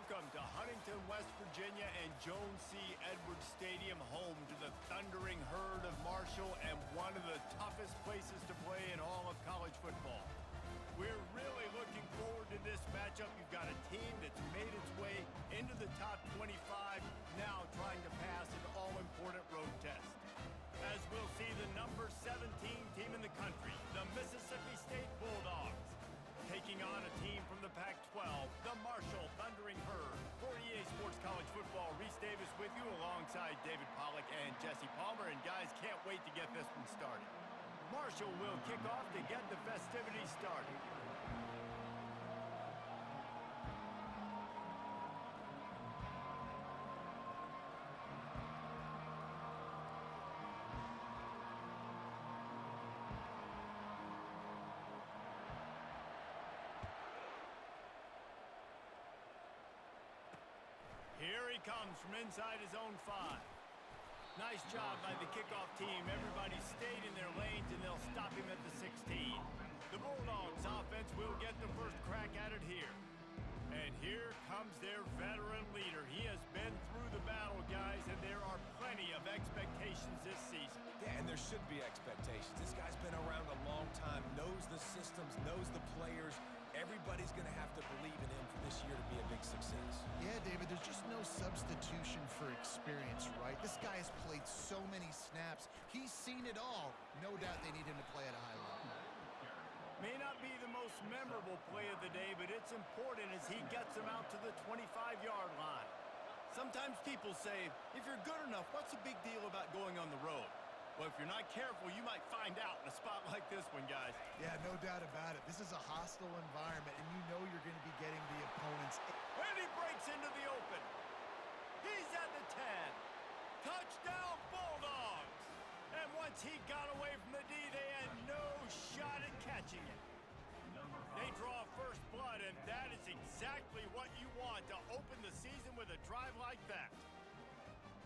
Welcome to Huntington, West Virginia and Jones C. Edwards Stadium, home to the Thundering Herd of Marshall and one of the toughest places to play in all of college football. We're really looking forward to this matchup. You've got a team that's made its way into the top 25, now trying to pass an all-important road test. As we'll see the number 17 team in the country, the Mississippi State Bulldogs, taking on a team from the Pac-12, the Marshall Thundering Herd. For EA Sports College Football, Reese Davis with you alongside David Pollack and Jesse Palmer. And guys, can't wait to get this one started. Marshall will kick off to get the festivities started. Here he comes from inside his own 5. Nice job by the kickoff team. Everybody stayed in their lanes, and they'll stop him at the 16. The Bulldogs offense will get the first crack at it here. And here comes their veteran leader. He has been through the battle, guys, and there are plenty of expectations this season. Yeah, and there should be expectations. This guy's been around a long time, knows the systems, knows the players. Everybody's going to have to believe in him for this year to be a big success. Yeah, David, there's just no substitution for experience, right? This guy has played so many snaps. He's seen it all. No doubt they need him to play at a high level. May not be the most memorable play of the day, but it's important as he gets them out to the 25-yard line. Sometimes people say, if you're good enough, what's the big deal about going on the road? Well, if you're not careful, you might find out in a spot like this one, guys. Yeah, no doubt about it. This is a hostile environment, and you know you're going to be getting the opponents. And he breaks into the open. He's at the 10. Touchdown, Bulldogs! And once he got away from the D, they had no shot at catching it. They draw first blood, and that is exactly what you want to open the season with a drive like that.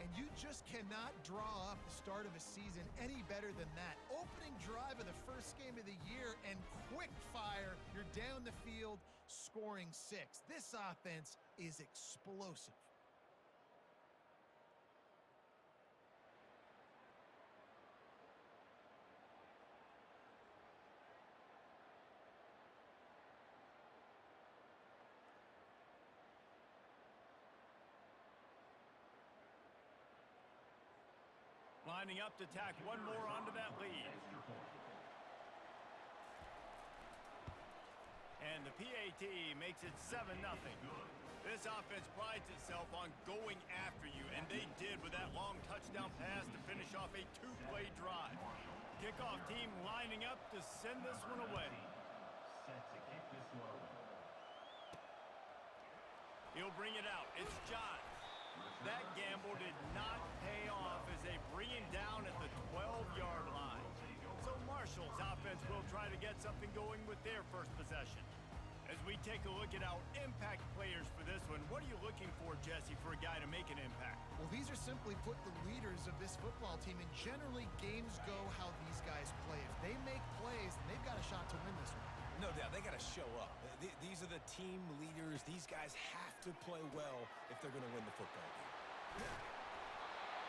And you just cannot draw up the start of a season any better than that. Opening drive of the first game of the year and quick fire. You're down the field scoring 6. This offense is explosive. Lining up to tack one more onto that lead. And the PAT makes it 7-0. This offense prides itself on going after you, and they did with that long touchdown pass to finish off a 2-play drive. Kickoff team lining up to send this one away. He'll bring it out. It's Johns. That gamble did not pay off as they bring him down at the 12-yard line. So Marshall's offense will try to get something going with their first possession. As we take a look at our impact players for this one, what are you looking for, Jesse, for a guy to make an impact? Well, these are simply put the leaders of this football team, and generally games go how these guys play. If they make plays, then they've got a shot to win this one. No doubt, they got to show up. These are the team leaders. These guys have to play well if they're going to win the football game.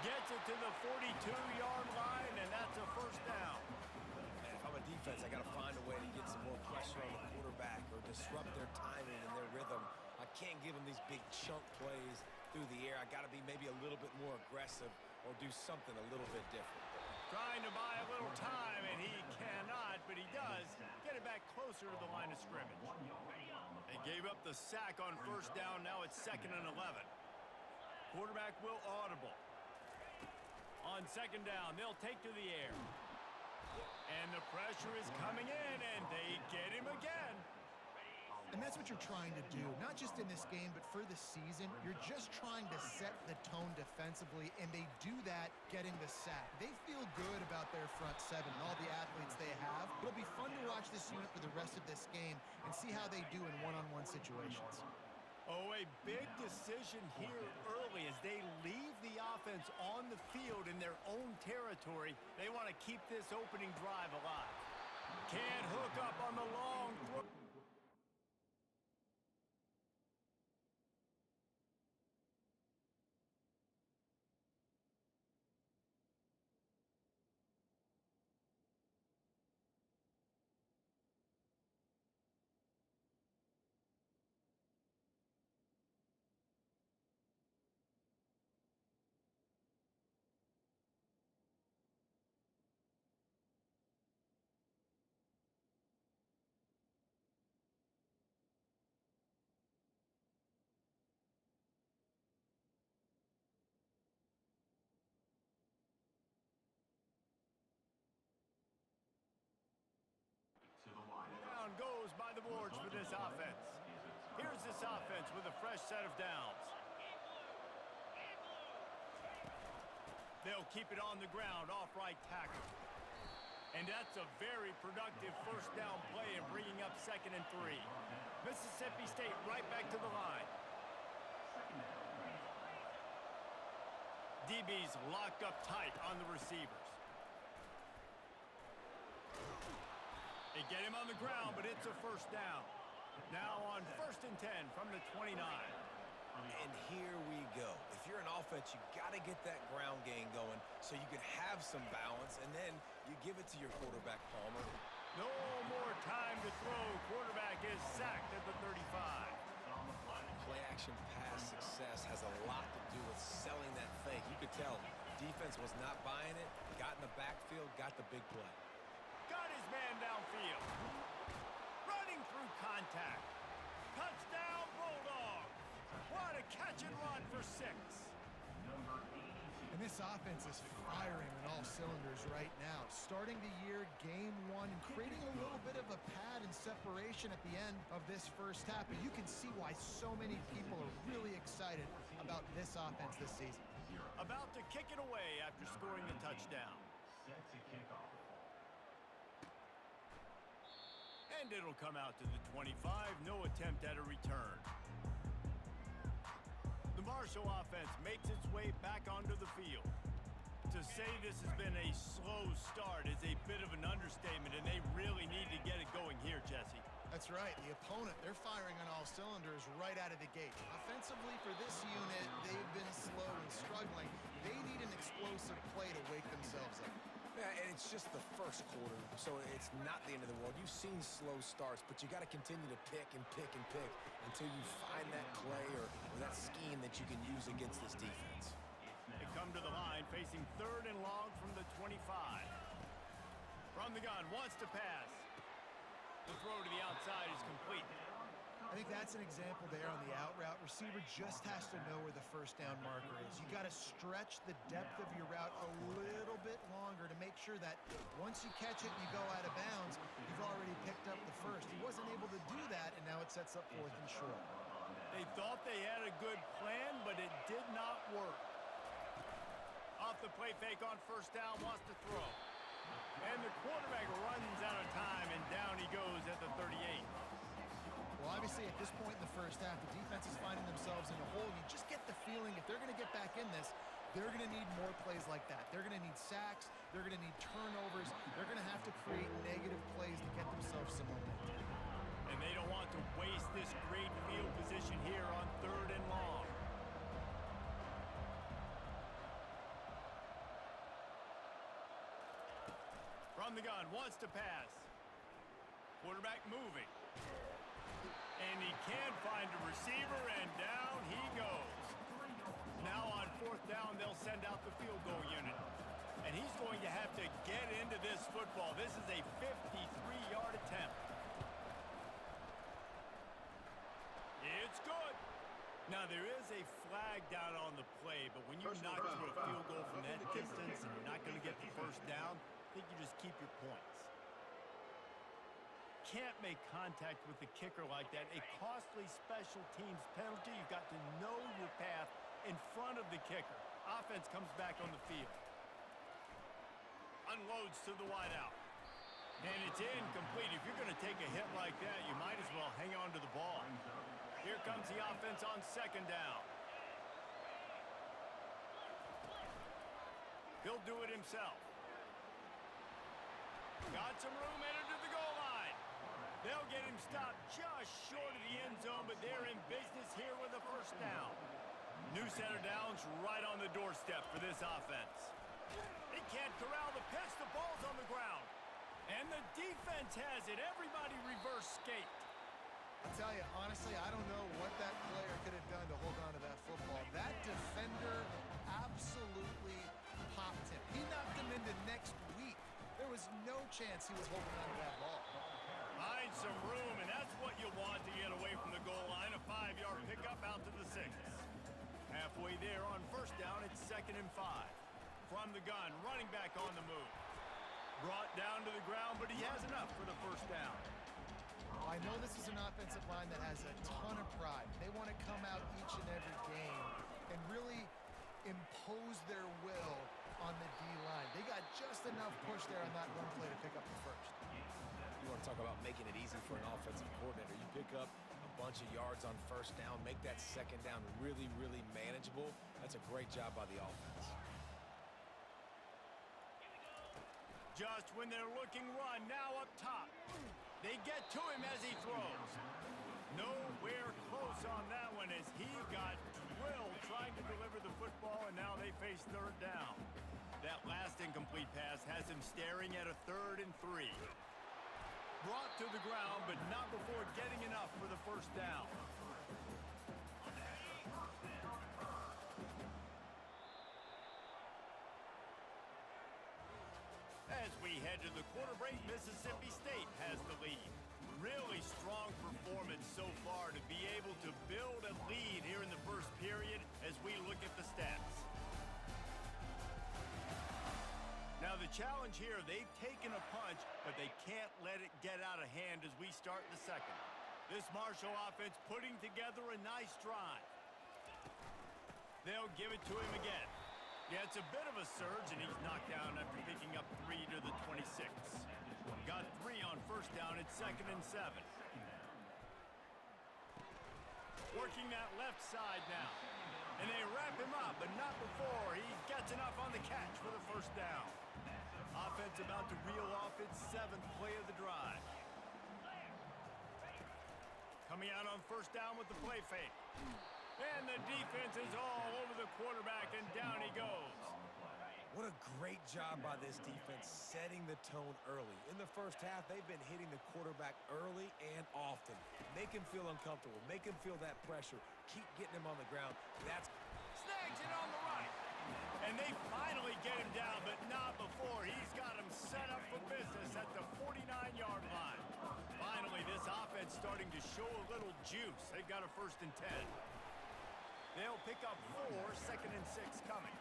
Gets it to the 42-yard line, and that's a first down. Man, if I'm a defense, I got to find a way to get some more pressure on the quarterback or disrupt their timing and their rhythm. I can't give them these big chunk plays through the air. I got to be maybe a little bit more aggressive or do something a little bit different. Trying to buy a little time, and he cannot, but he does get it back closer to the line of scrimmage. They gave up the sack on first down. Now it's 2nd and 11. Quarterback will audible. On 2nd down, they'll take to the air. And the pressure is coming in, and they get him again. And that's what you're trying to do, not just in this game, but for the season. You're just trying to set the tone defensively, and they do that getting the sack. They feel good about their front 7 and all the athletes they have. It'll be fun to watch this unit for the rest of this game and see how they do in one-on-one situations. Oh, a big decision here early as they leave the offense on the field in their own territory. They want to keep this opening drive alive. Can't hook up on the long throw. set of downs. They'll keep it on the ground, off right tackle. And that's a very productive first down play and bringing up 2nd and 3. Mississippi State right back to the line. DB's locked up tight on the receivers. They get him on the ground, but it's a first down. Now on 1st and 10 from the 29. And here we go. If you're an offense, you got to get that ground game going so you can have some balance, and then you give it to your quarterback, Palmer. No more time to throw. Quarterback is sacked at the 35. Play-action pass success has a lot to do with selling that fake. You could tell defense was not buying it, got in the backfield, got the big play. Got his man downfield. Running through contact. Touchdown, Bulldogs. What a catch and run for 6. And this offense is firing on all cylinders right now. Starting the year, game 1, and creating a little bit of a pad and separation at the end of this first half. And you can see why so many people are really excited about this offense this season. About to kick it away after scoring the touchdown. And it'll come out to the 25. No attempt at a return. The Marshall offense makes its way back onto the field. To say this has been a slow start is a bit of an understatement, and they really need to get it going here, Jesse. That's right. The opponent, they're firing on all cylinders right out of the gate. Offensively, for this unit, they've been slow and struggling. They need an explosive play to wake themselves up. Yeah, and it's just the first quarter, so it's not the end of the world. You've seen slow starts, but you got to continue to pick and pick and pick until you find that play or that scheme that you can use against this defense. They come to the line facing 3rd and long from the 25. From the gun, wants to pass. The throw to the outside is complete. I think that's an example there on the out route. Receiver just has to know where the first down marker is. You got to stretch the depth of your route a little bit longer to make sure that once you catch it and you go out of bounds, you've already picked up the first. He wasn't able to do that, and now it sets up 4th and short. They thought they had a good plan, but it did not work. Off the play fake on first down, wants to throw. And the quarterback runs out of time, and down he goes at the 38. Well, obviously, at this point in the first half, the defense is finding themselves in a hole. You just get the feeling if they're going to get back in this, they're going to need more plays like that. They're going to need sacks. They're going to need turnovers. They're going to have to create negative plays to get themselves some momentum. And they don't want to waste this great field position here on 3rd and long. From the gun, wants to pass. Quarterback moving. And he can't find a receiver, and down he goes. Now on 4th down, they'll send out the field goal unit. And he's going to have to get into this football. This is a 53-yard attempt. It's good. Now, there is a flag down on the play, but when you knock through a field goal from that distance and you're not going to get the first down, I think you just keep your points. Can't make contact with the kicker like that. A costly special teams penalty. You've got to know your path in front of the kicker. Offense comes back on the field. Unloads to the wideout. And it's incomplete. If you're going to take a hit like that, you might as well hang on to the ball. Here comes the offense on 2nd down. He'll do it himself. Got some room, entered to the goal line. They'll get him stopped just short of the end zone, but they're in business here with a first down. New center downs right on the doorstep for this offense. They can't corral the pitch. The ball's on the ground. And the defense has it. Everybody reverse skate. I tell you, honestly, I don't know what that player could have done to hold on to that football. That defender absolutely popped him. He knocked him into next week. There was no chance he was holding on to that ball. Find some room, and that's what you want to get away from the goal line. A 5-yard pickup out to the 6. Halfway there on first down, it's 2nd and 5. From the gun, running back on the move. Brought down to the ground, but he has enough for the first down. I know this is an offensive line that has a ton of pride. They want to come out each impose their will on the D-line. They got just enough push there on that run play to pick up the first. You want to talk about making it easy for an offensive coordinator. You pick up a bunch of yards on first down, make that second down really, really manageable. That's a great job by the offense. Just when they're looking run, now up top. They get to him as he throws. Nowhere close on that one as he got drilled trying to deliver the football, and now they face third down. That last incomplete pass has him staring at a 3rd and 3. Brought to the ground, but not before getting enough for the first down. As we head to the quarter break, Mississippi State has the lead. Really strong performance so far to be able to build a lead here in the first period as we look at the stats. Now the challenge here, they've taken a punch, but they can't let it get out of hand as we start the second. This Marshall offense putting together a nice drive. They'll give it to him again. Yeah, it's a bit of a surge, and he's knocked down after picking up 3 to the 26. Got 3 on first down at 2nd and 7. Working that left side now. And they wrap him up, but not before he gets enough on the catch for the first down. Offense about to reel off its 7th play of the drive. Coming out on first down with the play fake. And the defense is all over the quarterback, and down he goes. What a great job by this defense setting the tone early. In the first half, they've been hitting the quarterback early and often. Make him feel uncomfortable. Make him feel that pressure. Keep getting him on the ground. That's snags it on the right. And they finally get him down, but not before. He's got him set up for business at the 49-yard line. Finally, this offense starting to show a little juice. They've got a 1st and 10. They'll pick up 4, 2nd and 6 coming.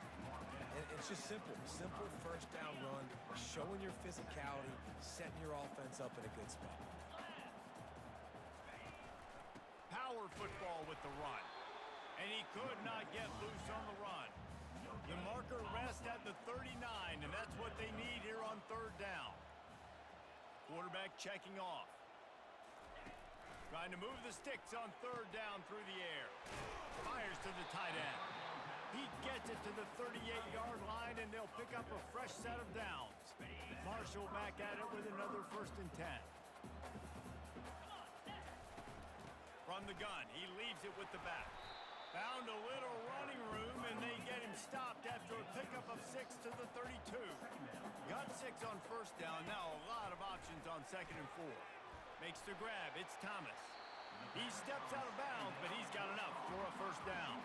And it's just simple. Simple first down run, showing your physicality, setting your offense up in a good spot. Power football with the run. And he could not get loose on the run. The marker rests at the 39, and that's what they need here on 3rd down. Quarterback checking off. Trying to move the sticks on 3rd down through the air. Fires to the tight end. He gets it to the 38-yard line, and they'll pick up a fresh set of downs. Marshall back at it with another 1st and 10. From the gun, he leaves it with the back. Found a little running room, and they get him stopped after a pickup of 6 to the 32. Got 6 on first down. Now a lot of options on 2nd and 4. Makes the grab. It's Thomas. He steps out of bounds, but he's got enough for a first down.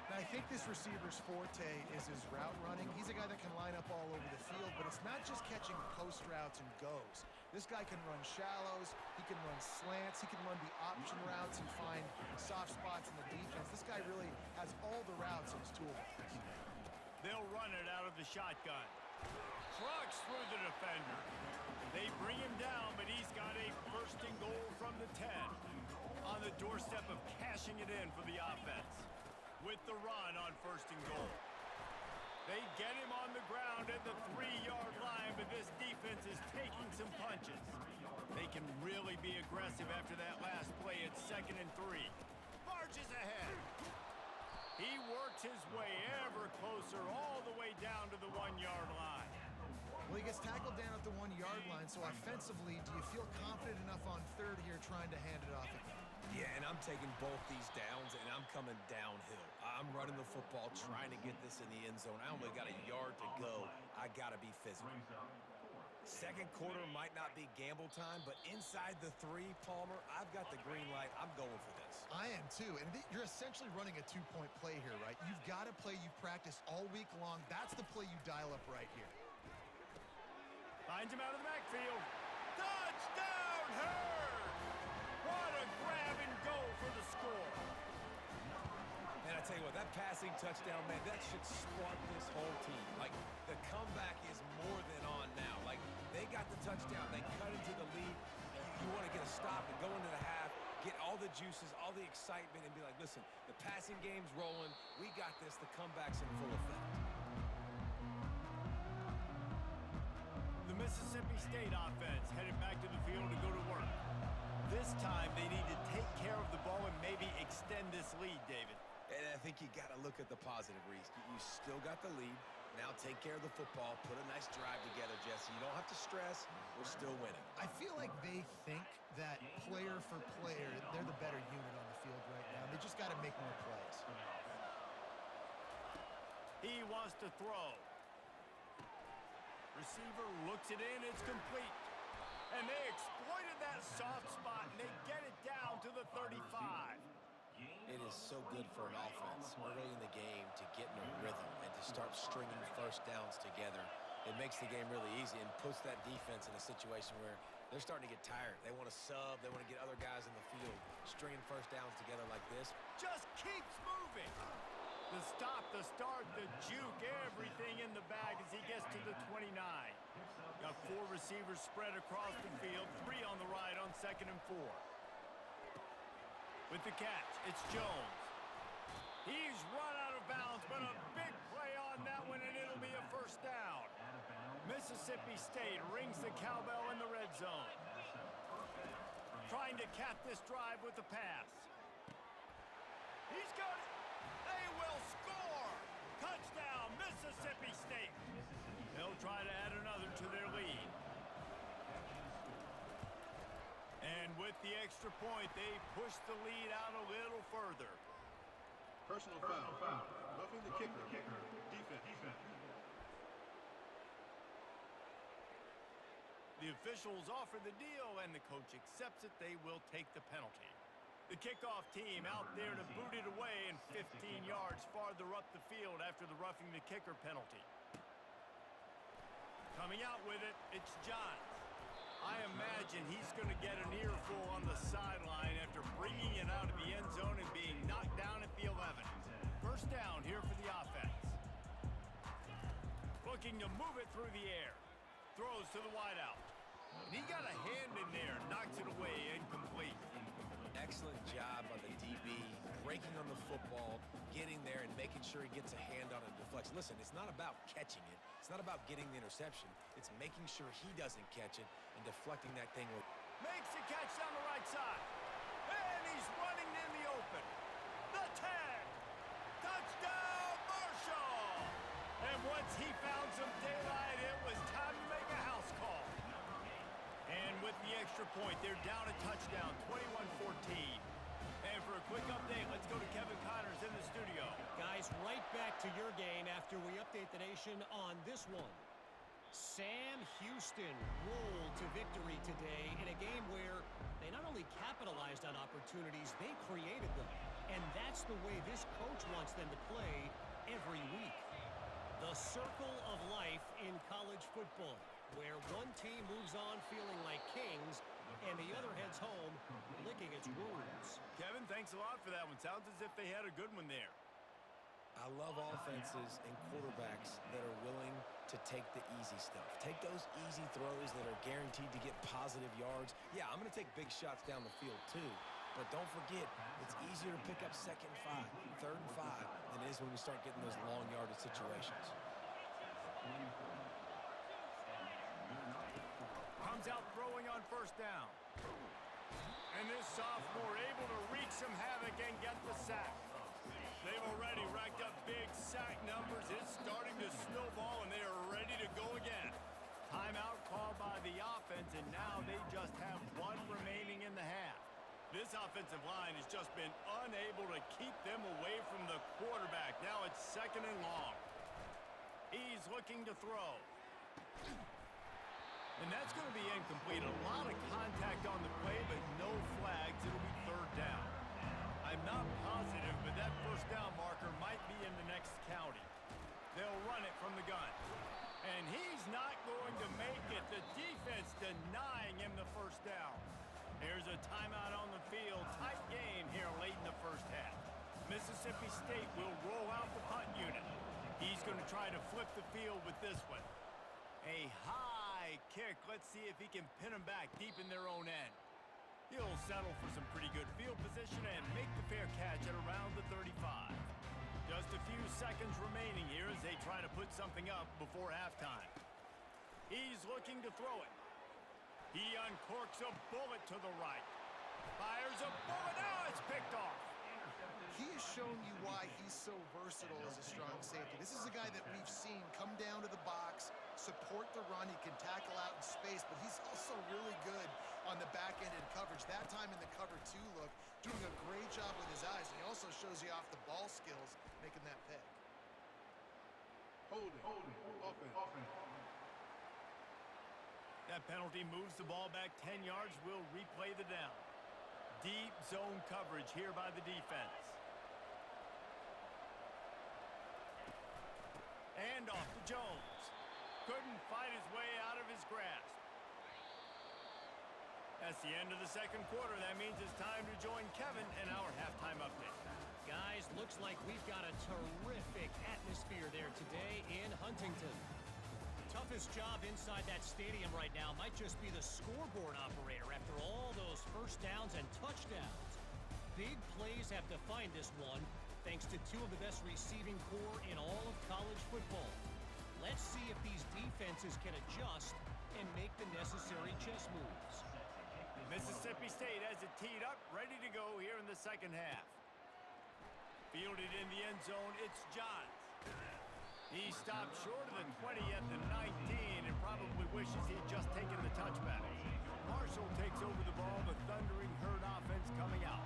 Now, I think this receiver's forte is his route running. He's a guy that can line up all over the field, but it's not just catching post routes and goes. This guy can run shallows, he can run slants, he can run the option routes and find soft spots in the defense. This guy really has all the routes in his toolbox. They'll run it out of the shotgun. Trucks through the defender. They bring him down, but he's got a 1st and goal from the 10. On the doorstep of cashing it in for the offense. With the run on 1st and goal. They get him on the ground at the 3-yard line, but this defense is taking some punches. They can really be aggressive after that last play at 2nd and 3. Marches ahead. He works his way ever closer all the way down to the 1-yard line. Well, he gets tackled down at the 1-yard line, so offensively, do you feel confident enough on 3rd here trying to hand it off again? Yeah, and I'm taking both these downs, and I'm coming downhill. I'm running the football, trying to get this in the end zone. I only got a yard to go. I got to be physical. Second quarter might not be gamble time, but inside the 3, Palmer, I've got the green light. I'm going for this. I am too, and you're essentially running a 2-point play here, right? You've got a play you've practiced all week long. That's the play you dial up right here. Finds him out of the backfield. Touchdown, Hurd! What a grab and go for the score. And I tell you what, that passing touchdown, man, that should spark this whole team. Like, the comeback is more than on now. Like, they got the touchdown. They cut into the lead. You want to get a stop and go into the half. get all the juices, all the excitement, and be like, listen, the passing game's rolling. We got this. The comeback's in full effect. The Mississippi State offense headed back to the field to go to work. This time, they need to take care of the ball and maybe extend this lead, David. And I think you got to look at the positive, Reese. You still got the lead. Now take care of the football. Put a nice drive together, Jesse. You don't have to stress. We're still winning. I feel like they think that player for player, they're the better unit on the field right now. They just got to make more plays. He wants to throw. Receiver looks it in. It's complete. And they exploited that soft spot, and they get it down to the 35. It is so good for an offense early in the game to get in a rhythm and to start stringing first downs together. It makes the game really easy and puts that defense in a situation where they're starting to get tired. They want to sub. They want to get other guys in the field. Stringing first downs together like this just keeps moving. The stop, the start, the juke, everything in the bag as he gets to the 29. Got 4 receivers spread across the field, 3 on the right on 2nd and 4. With the catch, it's Jones. He's run out of bounds, but a big play on that one, and it'll be a first down. Mississippi State rings the cowbell in the red zone. Trying to cap this drive with the pass. He's got it. They will score. Touchdown, Mississippi State. They'll try to add another to their lead. And with the extra point, they push the lead out a little further. Personal foul. Roughing the kicker. Defense. The officials offer the deal, and the coach accepts it. They will take the penalty. The kickoff team out there to boot it away and 15 yards farther up the field after the roughing the kicker penalty. Coming out with it, it's Johns. I imagine he's going to get an earful on the sideline after bringing it out of the end zone and being knocked down at the 11. First down here for the offense. Looking to move it through the air. Throws to the wideout. And he got a hand in there, knocks it away, incomplete. Excellent job on the DB, breaking on the football, getting there and making sure he gets a hand on it and deflects. Listen, it's not about catching it. It's not about getting the interception. It's making sure he doesn't catch it and deflecting that thing. Makes the catch down the right side. And he's running in the open. The tag. Touchdown, Marshall. And once he found some daylight, it was time to make a house call. And with the extra point, they're down a touchdown, 21-14. And for a quick update, let's go to Kevin Connors in the studio. Guys, right back to your game after we update the nation on this one. Sam Houston rolled to victory today in a game where they not only capitalized on opportunities, they created them. And that's the way this coach wants them to play every week. The circle of life in college football, where one team moves on feeling like kings and the other heads home licking its wounds. Kevin, thanks a lot for that one. Sounds as if they had a good one there. I love offenses and quarterbacks that are willing to take the easy stuff. Take those easy throws that are guaranteed to get positive yards. Yeah, I'm going to take big shots down the field too. But don't forget, it's easier to pick up 2nd and 5, 3rd and 5 than it is when we start getting those long yardage situations. Comes out throwing on first down. And this sophomore able to wreak some havoc and get the sack. They've already racked up big sack numbers. It's starting to snowball, and they are ready to go again. Timeout called by the offense, and now they just have one remaining in the half. This offensive line has just been unable to keep them away from the quarterback. Now it's 2nd and long. He's looking to throw. And that's going to be incomplete. A lot of contact on the play, but no flags. It'll be 3rd down. I'm not positive, but that first down marker might be in the next county. They'll run it from the gun. And he's not going to make it. The defense denying him the first down. Here's a timeout on the field. Tight game here late in the first half. Mississippi State will roll out the punt unit. He's going to try to flip the field with this one. A high kick. Let's see if he can pin them back deep in their own end. He'll settle for some pretty good field position and make the fair catch at around the 35. Just a few seconds remaining here as they try to put something up before halftime. He's looking to throw it. He uncorks a bullet to the right. Fires a bullet. Now it's picked off. He has shown you why he's so versatile as a strong safety. This is a guy that we've seen come down to the box, support the run. He can tackle out in space, but he's also really good on the back end in coverage. That time in the cover two look, doing a great job with his eyes. And he also shows you off the ball skills, making that pick. Holding. Offense. That penalty moves the ball back 10 yards. We'll replay the down. Deep zone coverage here by the defense. And off to Jones. Couldn't fight his way out of his grasp. That's the end of the second quarter. That means it's time to join Kevin in our halftime update. Guys, looks like we've got a terrific atmosphere there today in Huntington. Toughest job inside that stadium right now might just be the scoreboard operator after all those first downs and touchdowns. Big plays have defined this one, thanks to two of the best receiving core in all of college football. Let's see if these defenses can adjust and make the necessary chess moves. Mississippi State has it teed up, ready to go here in the second half. Fielded in the end zone, it's Johns. He stopped short of the 20 at the 19 and probably wishes he'd just taken the touchback. Marshall takes over the ball, the Thundering Herd offense coming out.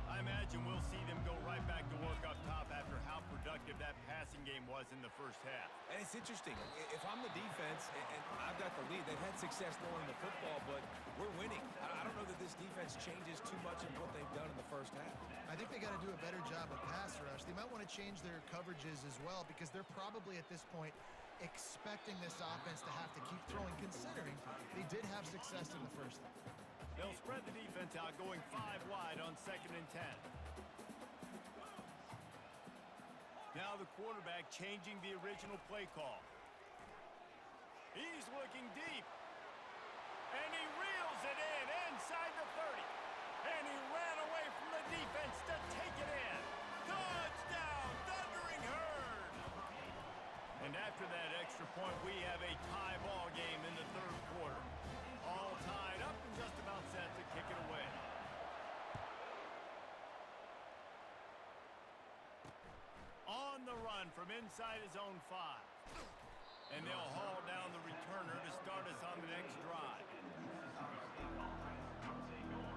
I imagine we'll see them go right back to work up top after how productive that passing game was in the first half. And it's interesting. If I'm the defense and I've got the lead, they've had success throwing the football, but we're winning. I don't know that this defense changes too much in what they've done in the first half. I think they got to do a better job of pass rush. They might want to change their coverages as well because they're probably at this point expecting this offense to have to keep throwing, considering they did have success in the first half. They'll spread the defense out, going 5 wide on 2nd and 10. Now the quarterback changing the original play call. He's looking deep. And he reels it in inside the 30. And he ran away from the defense to take it in. Touchdown, Thundering Herd! And after that extra point, we have a tie ball game in the third quarter. All tied up and just about set to kick it away. On the run from inside his own 5. And they'll haul down the returner to start us on the next drive.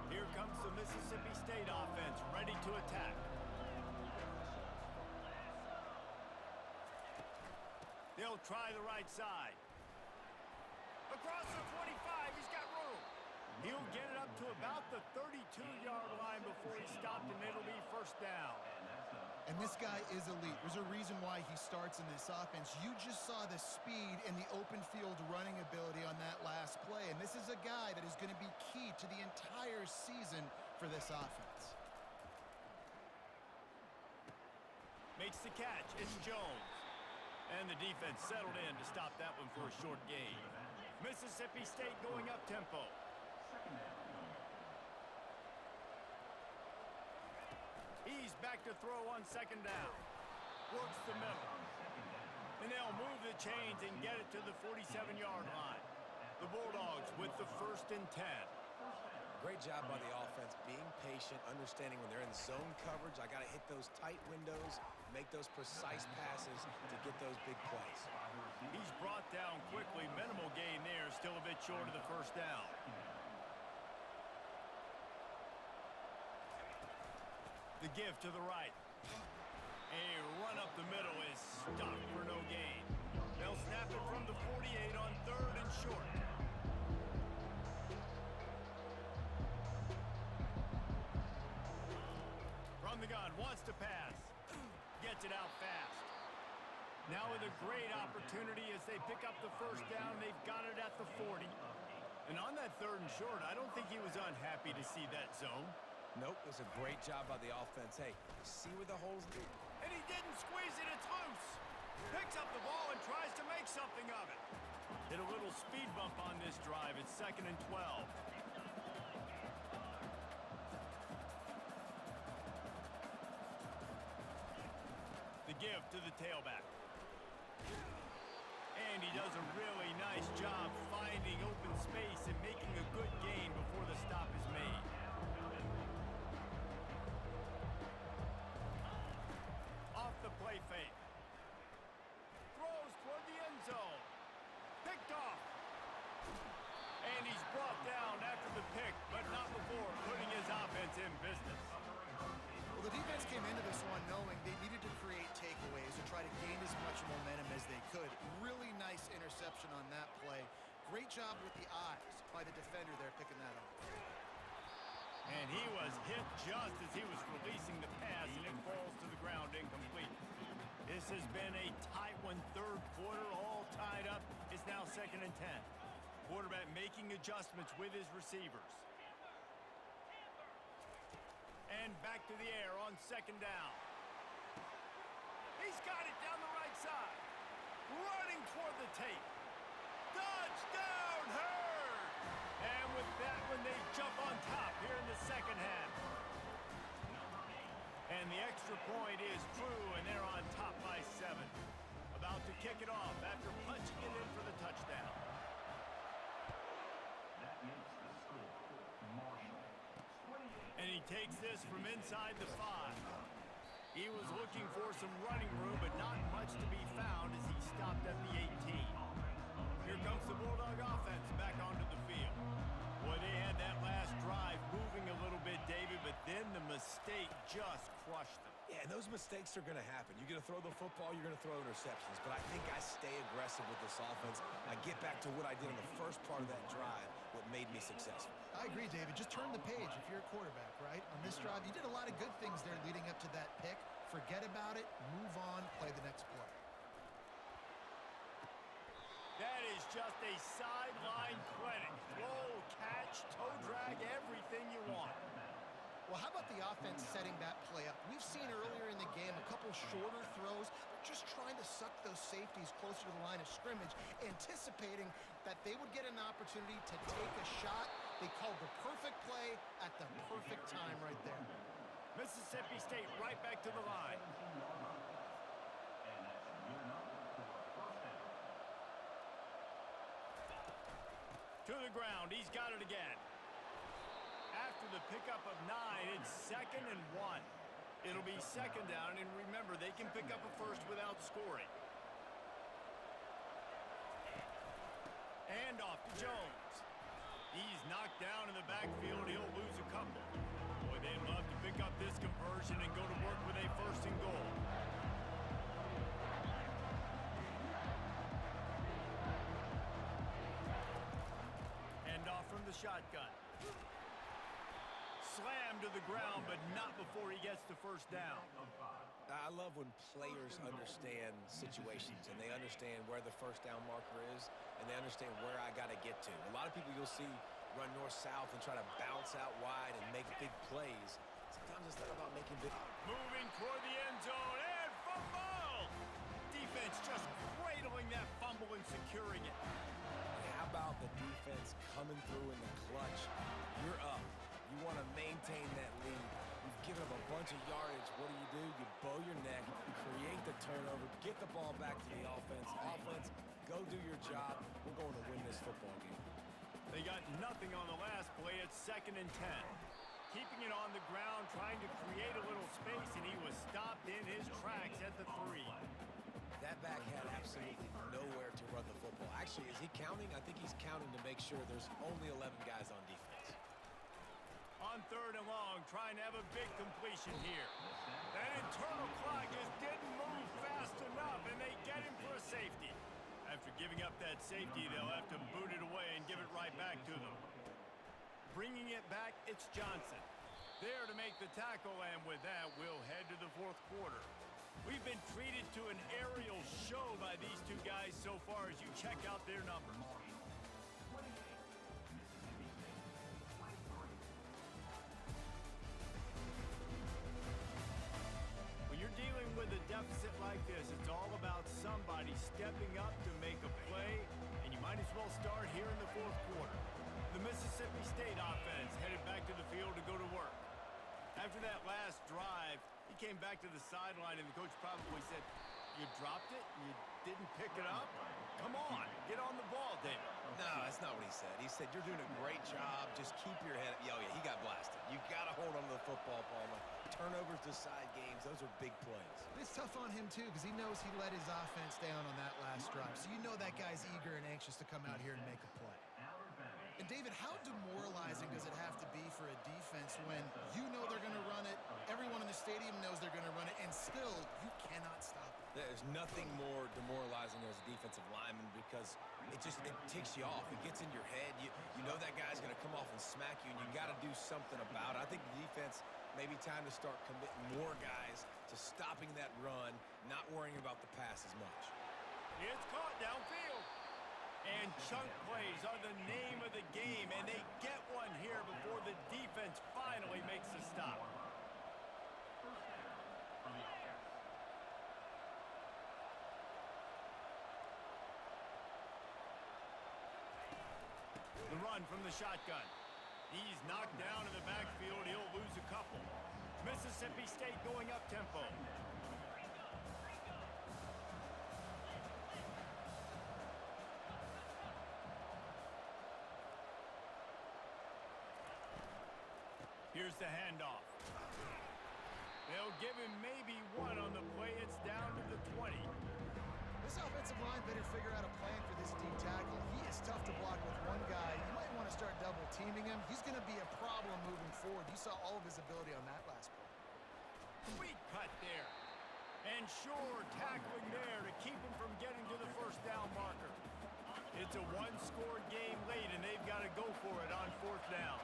Here comes the Mississippi State offense, ready to attack. They'll try the right side. Across the 25, he's got room. He'll get it up to about the 32-yard line before he's stopped, and it'll be first down. And this guy is elite. There's a reason why he starts in this offense. You just saw the speed and the open field running ability on that last play. And this is a guy that is going to be key to the entire season for this offense. Makes the catch. It's Jones. And the defense settled in to stop that one for a short gain. Mississippi State going up tempo. He's back to throw on 2nd down. Works the middle. And they'll move the chains and get it to the 47-yard line. The Bulldogs with the 1st and 10. Great job by the offense, being patient, understanding when they're in zone coverage, I got to hit those tight windows, make those precise passes to get those big plays. He's brought down quickly. Minimal gain there, still a bit short of the first down. The give to the right. A run up the middle is stopped for no gain. They'll snap it from the 48 on 3rd and short. From the gun, wants to pass. Gets it out fast. Now with a great opportunity as they pick up the first down. They've got it at the 40. And on that 3rd and short, I don't think he was unhappy to see that zone. Nope, it was a great job by the offense. Hey, see where the holes do. And he didn't squeeze it, it's loose. Picks up the ball and tries to make something of it. Hit a little speed bump on this drive. It's 2nd and 12. give to the tailback. And he does a really nice job finding open space and making a good gain before the stop is made. Off the play fake. Throws toward the end zone. Picked off. And he's brought down after the pick, but not before putting his offense in business. Well, the defense came into this one knowing they needed to create takeaways to try to gain as much momentum as they could. Really nice interception on that play. Great job with the eyes by the defender there picking that up. And he was hit just as he was releasing the pass, and it falls to the ground incomplete. This has been a tight one, third quarter, all tied up. It's now 2nd and 10. Quarterback making adjustments with his receivers. And back to the air on 2nd down. He's got it down the right side. Running toward the tape. Touchdown, Hurd! And with that one, they jump on top here in the second half. And the extra point is true, and they're on top by 7. About to kick it off after punching it in for the touchdown. And he takes this from inside the 5. He was looking for some running room, but not much to be found as he stopped at the 18. Here comes the Bulldog offense back onto the field. Boy, they had that last drive moving a little bit, David, but then the mistake just crushed them. Yeah, and those mistakes are going to happen. You're going to throw the football, you're going to throw interceptions. But I think I stay aggressive with this offense. I get back to what I did in the first part of that drive, what made me successful. I agree, David. Just turn the page if you're a quarterback, right? On this drive, you did a lot of good things there leading up to that pick. Forget about it, move on, play the next play. That is just a sideline clinic. Throw, catch, toe drag, everything you want. Well, how about the offense setting that play up? We've seen earlier in the game a couple shorter throws. They're just trying to suck those safeties closer to the line of scrimmage, anticipating that they would get an opportunity to take a shot. They called the perfect play at the perfect time right there. Mississippi State right back to the line. To the ground, he's got it again. After the pickup of 9, it's 2nd and 1. It'll be 2nd down, and remember, they can pick up a first without scoring. And off to Jones. He's knocked down in the backfield. He'll lose a couple. Boy, they'd love to pick up this conversion and go to work with a 1st and goal. And off from the shotgun. Slammed to the ground, but not before he gets the 1st down. I love when players understand situations and they understand where the 1st down marker is and they understand where I got to get to. A lot of people you'll see run north-south and try to bounce out wide and make big plays. Sometimes it's not about making big... Moving toward the end zone and fumble! Defense just cradling that fumble and securing it. How about the defense coming through in the clutch? You're up. You want to maintain that lead. You've given up a bunch of yardage. What do? You bow your neck, create the turnover, get the ball back to the offense. Offense, go do your job. We're going to win this football game. They got nothing on the last play. It's 2nd and 10. Keeping it on the ground, trying to create a little space, and he was stopped in his tracks at the 3. That back had absolutely nowhere to run the football. Actually, is he counting? I think he's counting to make sure there's only 11 guys on defense. On 3rd and long, trying to have a big completion here. That internal clock just didn't move fast enough, and they get him for a safety. After giving up that safety, they'll have to boot it away and give it right back to them. Bringing it back, it's Johnson. There to make the tackle, and with that, we'll head to the 4th quarter. We've been treated to an aerial show by these two guys so far as you check out their numbers. When you're dealing with a deficit like this, it's all about somebody stepping up to make a play, and you might as well start here in the 4th quarter. The Mississippi State offense headed back to the field to go to work. After that last drive, He came back to the sideline, and the coach probably said, "You dropped it? You didn't pick it up? Come on, get on the ball, David." No, that's not what he said. He said, "You're doing a great job. Just keep your head up." Oh, yeah, he got blasted. You got to hold on to the football, Palmer. Turnovers decide games. Those are big plays. It's tough on him, too, because he knows he let his offense down on that last drive. So you know that guy's eager and anxious to come out here and make a play. And, David, how demoralizing does it have to be for a defense when you know they're going to run it, everyone in the stadium knows they're going to run it, and still you cannot stop it? There's nothing more demoralizing as a defensive lineman because it ticks you off. It gets in your head. You know that guy's going to come off and smack you, and you got to do something about it. I think the defense, maybe time to start committing more guys to stopping that run, not worrying about the pass as much. It's caught downfield. And chunk plays are the name of the game, and they get one here before the defense finally makes the stop. The run from the shotgun. He's knocked down in the backfield. He'll lose a couple. Mississippi State going up tempo. Here's the handoff. They'll give him maybe one on the play. It's down to the 20. This offensive line better figure out a plan for this D tackle. He is tough to block with one guy. You might want to start double teaming him. He's going to be a problem moving forward. You saw all of his ability on that last play. Sweet cut there. And sure, tackling there to keep him from getting to the first down marker. It's a one-score game late, and they've got to go for it on fourth down.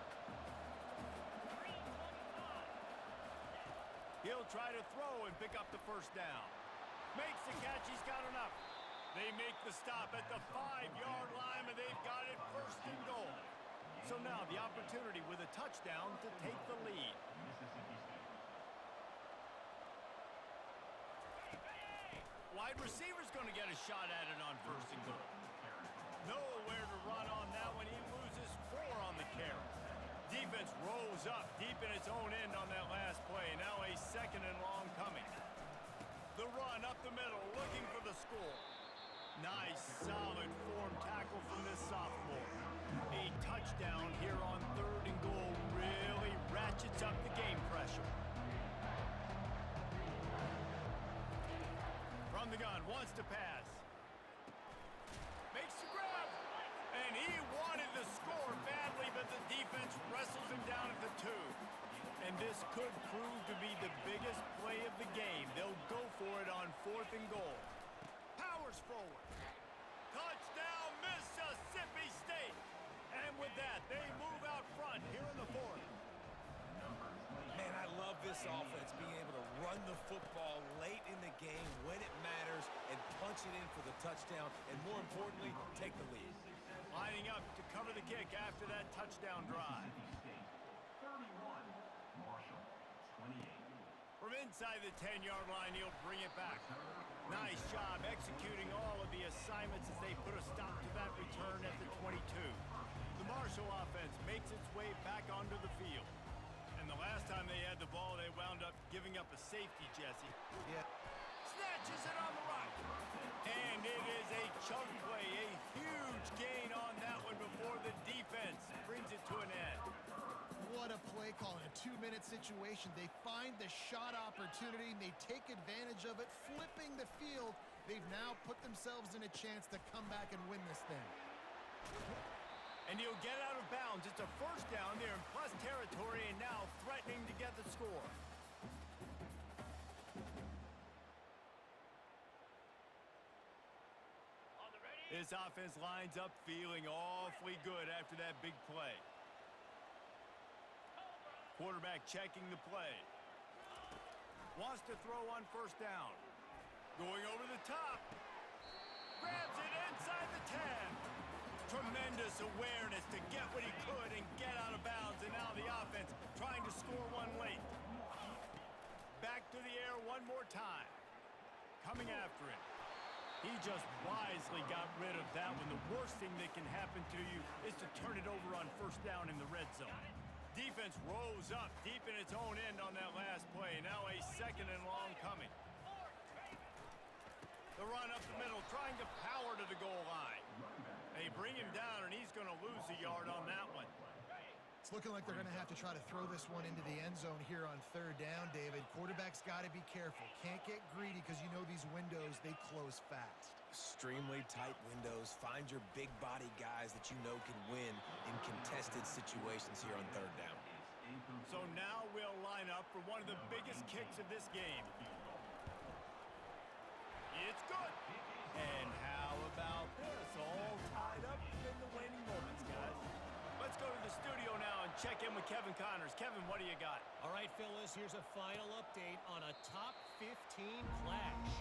He'll try to throw and pick up the first down. Makes the catch. He's got enough. They make the stop at the 5-yard line, and they've got it first and goal. So now the opportunity with a touchdown to take the lead. Wide receiver's going to get a shot at it on first and goal. Nowhere to run on that one. He loses 4 on the carry. Defense rolls up deep in its own end on that last play. Now a second and long coming. The run up the middle, looking for the score. Nice, solid form tackle from this sophomore. A touchdown here on third and goal really ratchets up the game pressure. From the gun, wants to pass. Makes the grab. And he wanted the score badly, but the defense wrestles him down at the 2. And this could prove to be the biggest play of the game. They'll go for it on fourth and goal. Powers forward. Touchdown, Mississippi State. And with that, they move out front here in the fourth. Man, I love this offense, being able to run the football late in the game when it matters and punch it in for the touchdown, and more importantly, take the lead. Lining up to cover the kick after that touchdown drive. From inside the 10-yard line, he'll bring it back. Nice job executing all of the assignments as they put a stop to that return at the 22. The Marshall offense makes its way back onto the field. And the last time they had the ball, they wound up giving up a safety, Jesse. Yeah. Snatches it on the right. And it is a chunk play, a huge gain on that one before the defense brings it to an end. What a play call in a 2-minute situation. They find the shot opportunity, and they take advantage of it, flipping the field. They've now put themselves in a chance to come back and win this thing. And he'll get out of bounds. It's a first down there in plus territory, and now threatening to get the score. This offense lines up feeling awfully good after that big play. Quarterback checking the play. Wants to throw on first down. Going over the top. Grabs it inside the 10. Tremendous awareness to get what he could and get out of bounds. And now the offense trying to score one late. Back to the air one more time. Coming after it. He just wisely got rid of that one. The worst thing that can happen to you is to turn it over on first down in the red zone. Defense rose up deep in its own end on that last play. Now a 2nd and long coming. The run up the middle, trying to power to the goal line. They bring him down, and he's going to lose a yard on that one. It's looking like they're going to have to try to throw this one into the end zone here on 3rd down, David. Quarterback's got to be careful. Can't get greedy because you know these windows, they close fast. Extremely tight windows. Find your big body guys that you know can win in contested situations here on 3rd down. So now we'll line up for one of the biggest kicks of this game. It's good. And how about this? All tied up in the waning moments, guys. Let's go to the studio now and check in with Kevin Connors. Kevin, what do you got? All right, Phyllis, here's a final update on a top 15 clash.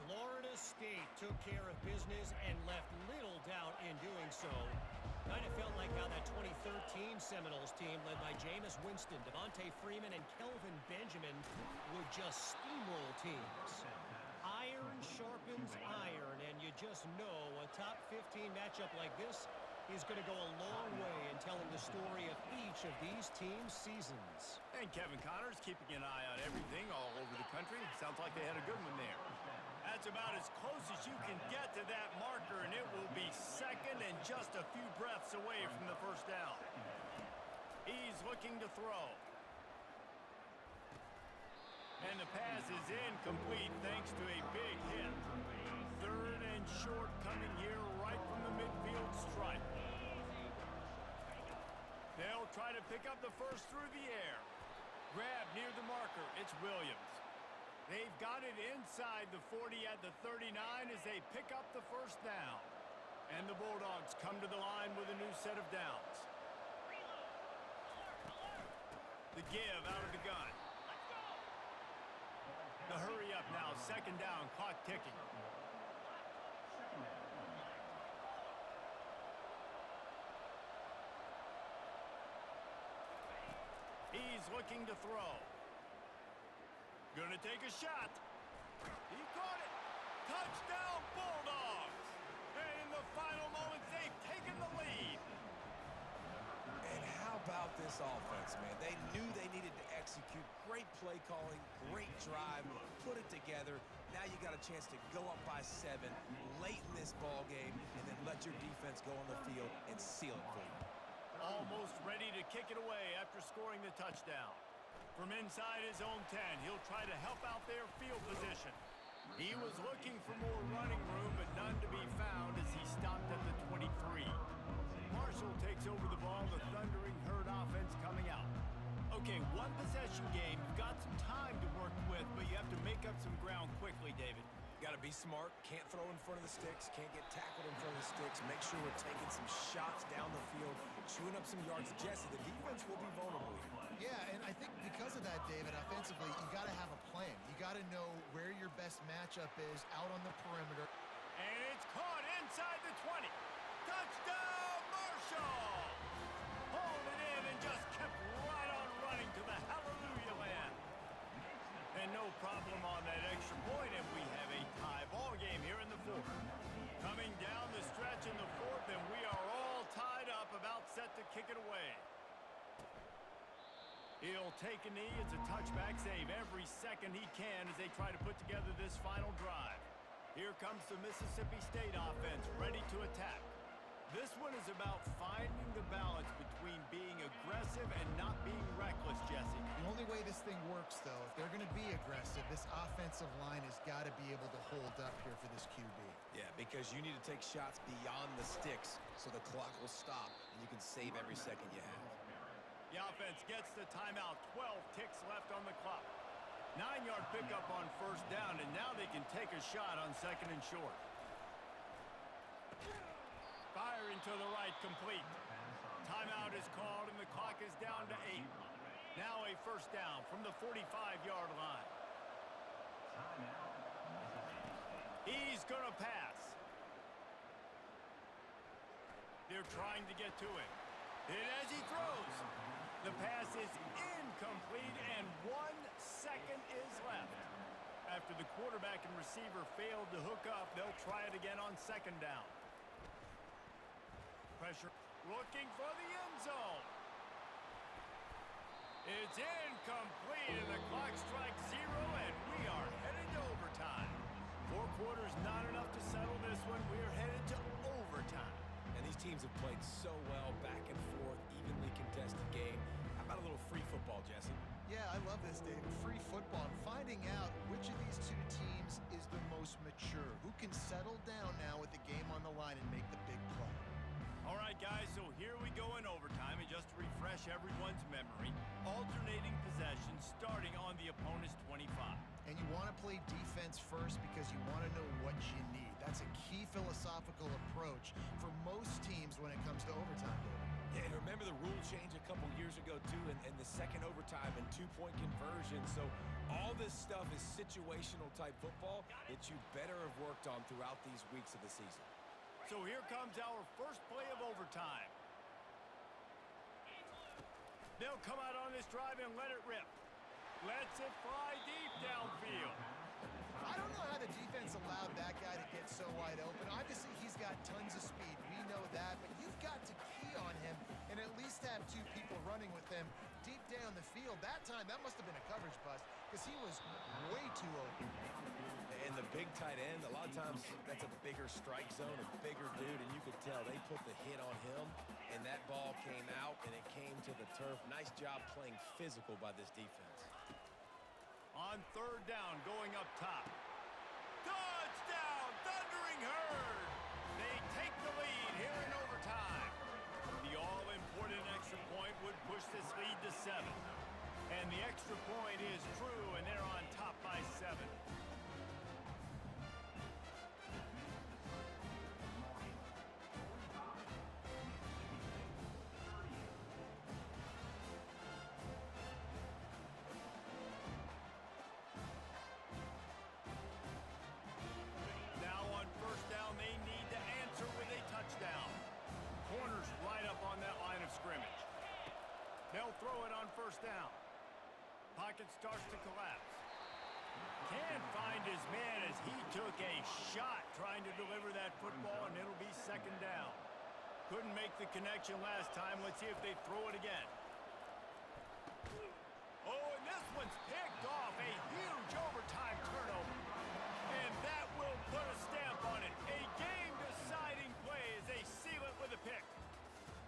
Florida State took care of business and left little doubt in doing so. Kind of felt like how that 2013 Seminoles team led by Jameis Winston, Devontae Freeman, and Kelvin Benjamin would just steamroll teams. Iron sharpens iron, and you just know a top 15 matchup like this is going to go a long way in telling the story of each of these teams' seasons. And Kevin Connors keeping an eye on everything all over the country. Sounds like they had a good one there. That's about as close as you can get to that marker, and it will be 2nd and just a few breaths away from the 1st down. He's looking to throw. And the pass is incomplete thanks to a big hit. 3rd and short coming here right from the midfield stripe. They'll try to pick up the first through the air. Grab near the marker. It's Williams. They've got it inside the 40 at the 39 as they pick up the 1st down. And the Bulldogs come to the line with a new set of downs. The give out of the gun. The hurry up now. 2nd down. Clock ticking. He's looking to throw. Gonna take a shot. He caught it. Touchdown, Bulldogs. And in the final moments, they've taken the lead. And how about this offense, man? They knew they needed to execute. Great play calling, great drive, put it together. Now you got a chance to go up by 7 late in this ball game and then let your defense go on the field and seal it for you. Almost ready to kick it away after scoring the touchdown. From inside his own 10, he'll try to help out their field position. He was looking for more running room, but none to be found as he stopped at the 23. Marshall takes over the ball, the Thundering Herd offense coming out. Okay, one possession game. You've got some time to work with, but you have to make up some ground quickly, David. Got to be smart. Can't throw in front of the sticks. Can't get tackled in front of the sticks. Make sure we're taking some shots down the field, chewing up some yards. Jesse, the defense will be vulnerable here. Yeah, and I think because of that, David, offensively, you got to have a plan. You got to know where your best matchup is out on the perimeter. And it's caught inside the 20. Touchdown, Marshall! Hold it in and just kept right on running to the hallelujah land. And no problem on that extra point, and we have a tie ball game here in the 4th. Coming down the stretch in the 4th, and we are all tied up, about set to kick it away. He'll take a knee. It's a touchback save every second he can as they try to put together this final drive. Here comes the Mississippi State offense, ready to attack. This one is about finding the balance between being aggressive and not being reckless, Jesse. The only way this thing works, though, if they're going to be aggressive, this offensive line has got to be able to hold up here for this QB. Yeah, because you need to take shots beyond the sticks so the clock will stop and you can save every second you have. The offense gets the timeout. 12 ticks left on the clock. 9-yard pickup on 1st down, and now they can take a shot on 2nd and short. Firing to the right, complete. Timeout is called, and the clock is down to 8. Now a 1st down from the 45-yard line. He's going to pass. They're trying to get to him. And as he throws, the pass is incomplete, and 1 second is left. After the quarterback and receiver failed to hook up, they'll try it again on 2nd down. Pressure, looking for the end zone. It's incomplete, and the clock strikes 0, and we are headed to overtime. 4 quarters not enough to settle this one. We're headed to overtime. And these teams have played so well, back and forth, evenly contested game. How about a little free football, Jesse? Yeah, I love this, David. Free football and finding out which of these two teams is the most mature, who can settle down now with the game on the line and make the big play. All right, guys, so here we go in overtime, and just to refresh everyone's memory, alternating possessions starting on the opponent's 25. And you want to play defense first because you want to know what you need. That's a key philosophical approach for most teams when it comes to overtime, David. Yeah, and remember the rule change a couple years ago, too, and the second overtime and two-point conversion. So all this stuff is situational type football that you better have worked on throughout these weeks of the season. So here comes our first play of overtime. They'll come out on this drive and let it rip. Lets it fly deep downfield. I don't know how the defense allowed that guy to get so wide open. Obviously, he's got tons of speed. We know that, but you've got to key on him and at least have 2 people running with him deep down the field. That time, that must have been a coverage bust because he was way too open. And the big tight end, a lot of times that's a bigger strike zone, a bigger dude, and you could tell they put the hit on him, and that ball came out, and it came to the turf. Nice job playing physical by this defense. On 3rd down, going up top. Touchdown, Thundering Herd! They take the lead here in overtime. The all-important extra point would push this lead to 7. And the extra point is true, and they're on top by 7. Now on 1st down, they need to answer with a touchdown. Corners right up on that line of scrimmage. They'll throw it on 1st down. Pocket starts to collapse. Can't find his man as he took a shot trying to deliver that football, and it'll be 2nd down. Couldn't make the connection last time. Let's see if they throw it again. Oh, and this one's picked off. A huge overtime turnover. And that will put a stamp on it. A game-deciding play as they seal it with a pick.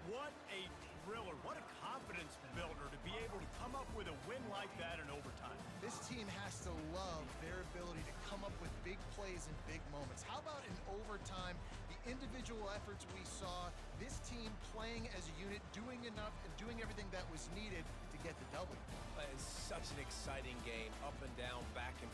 What a thriller. What a confidence builder to be able to come up with a win like that in overtime. This team has to love their ability to come up with big plays and big moments. How about in overtime, the individual efforts we saw, this team playing as a unit, doing enough and doing everything that was needed to get the W. It's such an exciting game, up and down, back and